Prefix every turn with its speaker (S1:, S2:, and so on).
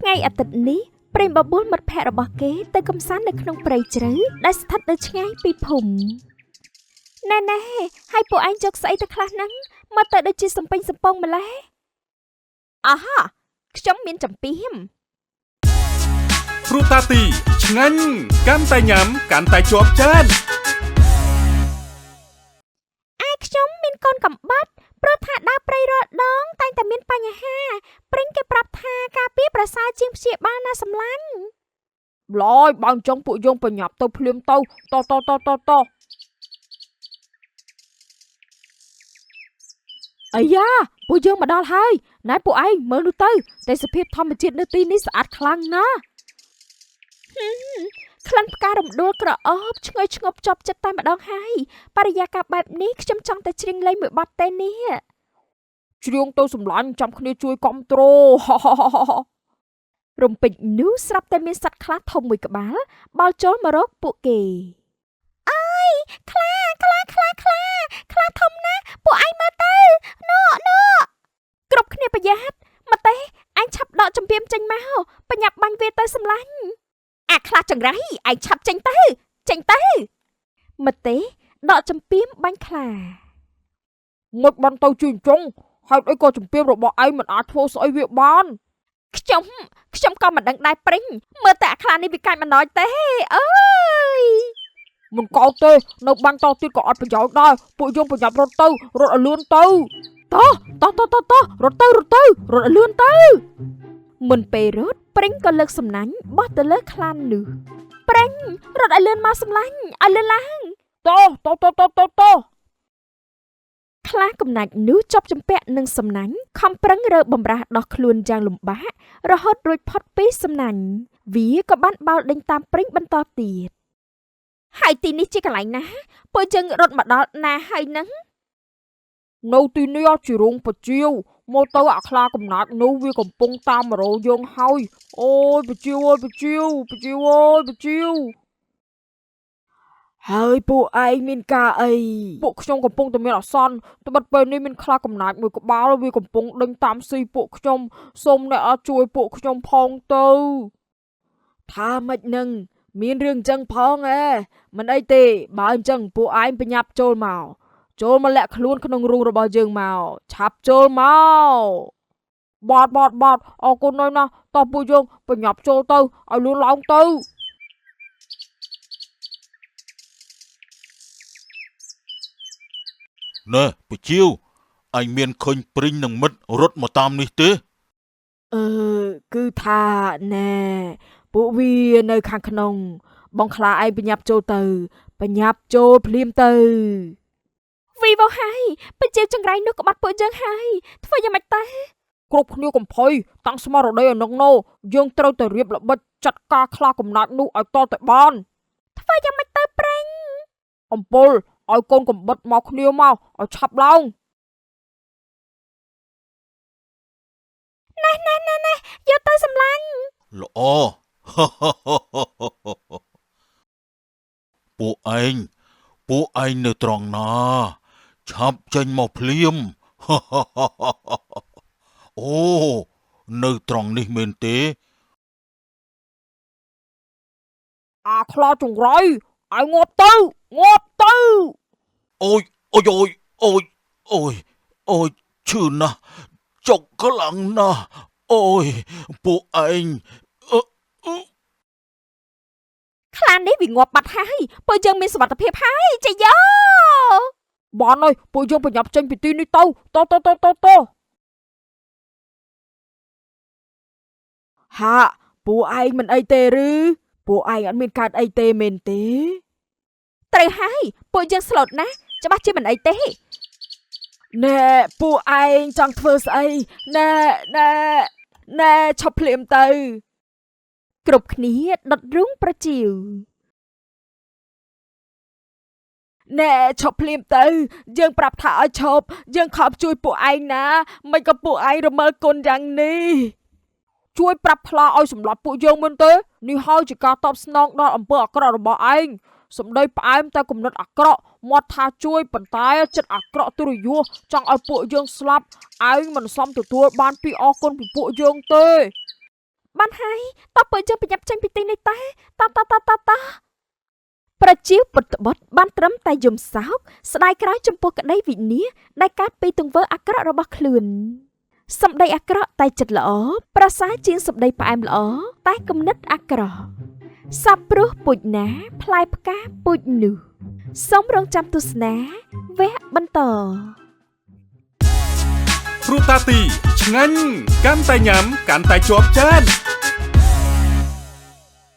S1: ថ្ងៃអាទិត្យនេះព្រេងបបួលមិត្តភ័ក្តិរបស់គេទៅកំសាន្តនៅក្នុងព្រៃជ្រៅដែលស្ថិតនៅឆ្ងាយពីភូមិណែហើយពួកឯងយកស្អីទៅខ្លះហ្នឹងមកទៅដូចជាសំពេញសំពងម្ល៉េះអហ៎ខ្ញុំមានចំពាម
S2: គ្រូតាទីឆ្ងាញ់កាន់តែញ៉ាំកាន់តែជាប់ចាន
S1: ខ្ញុំមានកូនកំបិតព្រោះថាដើរព្រៃរាល់ដងតែងតែមានបញ្ហាព្រិញគេប្រាប់ថាការពារប្រសើរជាងព្យាបាលណាសម្លាញ់
S3: ឡយបើអញ្ចឹងពួកយើងប្រញាប់ទៅភ្លាមទៅតអាយ៉ាពួកយើងមកដល់ហើយណែពួកឯងមើលនោះទៅទេសភាពធម្មជាតិនៅទីនេះស្អាតខ្លាំងណាស់
S1: ក្លិនផ្ការំដួលក្រអូបឈ្ងុយឈ្ងប់ជាប់ចិត្តតែម្ដងហើយបរិយាកាសបែបនេះខ្ញុំចង់តែច្រៀងលេងមួយបទទេនេះ
S3: ច្រៀងទៅសម្លាញ់ចាំគ្នាជួយគ្រប់គ្រង
S1: រំពេចនោះស្រាប់តែមានសត្វខ្លាធំមួយក្បាលបោលចូលមករកពួកគេអើយខ្លាធំណាស់ពួកឯងមើលទៅណូគ្រប់គ្នាប្រយ័ត្នមកទេអញឆាប់ដកចំពាមចេញមកបញ្ញាប់បាញ់វាទៅសម្លាញ់អាខ្លាចង្រៃឯងឆាប់ចេញទៅមកទេដកចំពាមបាញ់ខ្លា
S3: មុតបានទៅជាអញ្ចឹងហើយអីក៏ចំពាមរបស់ឯងមិនអាចធ្វើស្អីវាបាន
S1: ខ្ញុំក៏មិនដឹងដែរព្រិញមើលតែអាខ្លានេះវាកាច់មិនណយទេអើយ
S3: មិនកោតទេនៅបាញ់តទៀតក៏អត់ប្រយោជន៍ដែរពួកយើងប្រញាប់រត់ឲ្យលឿនទៅ
S1: តោះរត់ឲ្យលឿនទៅមុនពេលរត់ព្រិញក៏លើកសំណាញ់បោះទៅលើខ្លានោះព្រិញរត់ឲ្យលឿនមកសម្លាញ់ឲ្យលឿនឡើង
S3: តោះ
S1: ខ្លាកំណាចនោះជាប់ជំពាក់នឹងសំណាញ់ខំប្រឹងរើបំរាស់ដោះខ្លួនយ៉ាងលំបាករហូតរួចផុតពីសំណាញ់វាក៏បានបោលដេញតាមព្រិញបន្តទៀតហើយទីនេះជាកន្លែងណាពួកយើងរត់មកដល់ណាហើយនឹង
S3: នៅទីនេះជារោងបជាវមកទៅអាខ្លាកំណាចនោះវាកំពុងតាមមករោយើងហើយអូយបជាវហើយពួកឯងមានការអីពួកខ្ញុំកំពុងតែមានអាសន្នត្បិតពេលនេះមានខ្លាកំណាចមួយក្បាលវាកំពុងដេញតាមស៊ីពួកខ្ញុំសូមអ្នកអាចជួយពួកខ្ញុំផងទៅថាម៉េចនឹងមានរឿងចឹងផងមិនអីទេបើអញ្ចឹងពួកឯងប្រញាប់ចូលមកលាក់ខ្លួនក្នុងរូងរបស់យើងមកឆាប់ចូលមកបាត់អរគុណណាស់តោះពួកយើងប្រញាប់ចូលទៅឲ្យលឿនឡើងទៅ
S4: ណែពជាវអញមានឃើញព្រិញនឹងមិត្តរត់មកតាមនេះទេ
S3: គឺថាណែពួកវានៅខាងក្នុងបងខ្លាឯងប្រញាប់ចូលទៅប្រញាប់ចូលភ្លាមទៅ
S1: វីវហើយបញ្ជាចង្រៃនោះក៏បាត់ពួកយើងហើយធ្វើយ៉ាងម៉េចទៅ
S3: គ្រប់គ្នាកំភៃតាំងស្មារតីឲ្យនឹងណូយើងត្រូវតែរៀបល្បិចចាត់ការខ្លាកំណាចនោះឲ្យតតែបាន
S1: ធ្វើយ៉ាងម៉េចទៅព្រិញ
S3: អំពុលឲ្យកូនកំបិតមកគ្នាមកឲ្យឆាប់ឡើង
S1: ណែយកទៅសម្លាញ់
S4: ល្អពួកឯងនៅត្រង់ណាឆាប់ចេញមកភ្លាមអូនៅត្រង់នេះមែនទេ
S3: អាខ្លាចង្រៃឲ្យងាប់ទៅ
S4: អូយឈឺណាស់ចុកខ្លាំងណាស់អូយពួកឯង
S1: ខ្លានេះវាងាប់បាត់ហើយពួកយើងមានសុវត្ថិភាពហើយចាយោ
S3: បានហើយពួកយើងប្រញាប់ចេញពីទីនេះទៅហាពួកឯងមិនអីទេឬពួកឯងអត់មានកើតអីទេមែនទេ
S1: ត្រូវហើយពួកយើងស្លូតណាស់ច្បាស់ជាមិនអីទេ
S3: ណែពួកឯងចង់ធ្វើស្អីណែឈប់ភ្លាមទៅ
S1: គ្រប់គ្នាដុតរូងប្រជៀវ
S3: ណែឈប់ភ្លាមទៅយើងប្រាប់ថាឲ្យឈប់យើងខំជួយពួកឯងណាមិនក៏ពួកឯងរមើលគុណយ៉ាងនេះជួយប្រាប់ខ្លាឲ្យសម្លាប់ពួកយើងមែនទេនេះហើយជាការតបស្នងដល់អំពើអាក្រក់របស់ឯងសម្ដីផ្អែមតែគំនិតអាក្រក់មាត់ថាជួយប៉ុន្តែចិត្តអាក្រក់ទុរយោចង់ឲ្យពួកយើងស្លាប់ឯងមិនសមទទួលបានពីអរគុណពីពួកយើងទេ
S1: បានហើយតើបើយើងប្រញាប់ចេញពីទីនេះតើតប្រជាពុទ្ធបុត្របានត្រឹមតែយំសោកស្ដាយក្រោយចំពោះក្តីវិនាសដែលកើតពីទង្វើអាក្រក់របស់ខ្លួនសម្ដីអាក្រក់តែចិត្តល្អប្រសើរជាងសម្ដីផ្អែមល្អតែគំនិតអាក្រក់សัพព្រោះពូជណាផ្លែផ្កាពូជនោះសូមរងចាំទស្សនាវគ្គបន្ត
S2: គ្រូតាទីឆ្ងាញ់កាន់តែញ៉ាំកាន់តែជាប់ចាន